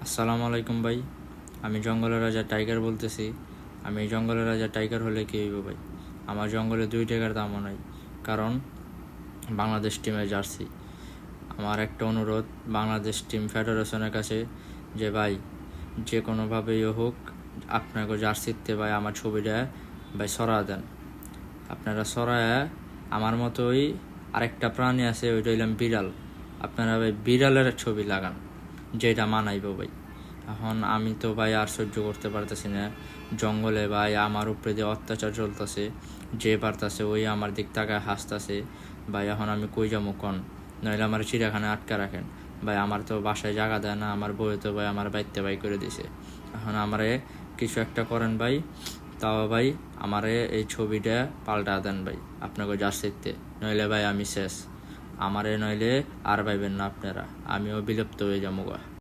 আসসালামু আলাইকুম ভাই। আমি জঙ্গলের রাজা টাইগার বলতেছি। আমি জঙ্গলের রাজা টাইগার হলে কী হইব ভাই? আমার জঙ্গলে 2 টাকার দামও নাই, কারণ বাংলাদেশ টিমের জার্সি। আমার একটা অনুরোধ বাংলাদেশ টিম ফেডারেশনের কাছে, যে ভাই যে কোনোভাবেই হোক আপনাকে জার্সিতে ভাই আমার ছবিটা ভাই সরা দেন। আপনারা সরায় আমার মতোই আরেকটা প্রাণী আছে, ওইটা হইলাম বিড়াল। আপনারা ভাই বিড়ালের ছবি লাগান, যেটা মানাইব ভাই। এখন আমি তো ভাই আর সহ্য করতে পারতেছি না। জঙ্গলে ভাই আমার উপরে যে অত্যাচার চলতেছে, যে পারতাছে ওই আমার দিক তাকায় হাসতাছে ভাই। এখন আমি কই যাবো কন? নইলে আমার চিড়িয়াখানায় আটকা রাখেন ভাই। আমার তো বাসায় জায়গা দেয় না, আমার বউয়ে তো ভাই আমার বাইতে বাই করে দিছে। এখন আমারে কিছু একটা করেন ভাই। তাও ভাই আমারে এই ছবিটা পাল্টা দেন ভাই আপনাকে জার্সিতে, নইলে ভাই আমি শেষ। আমারে নইলে আর পাইবেন না আপনারা, আমিও বিলুপ্ত হয়ে যাবো গা।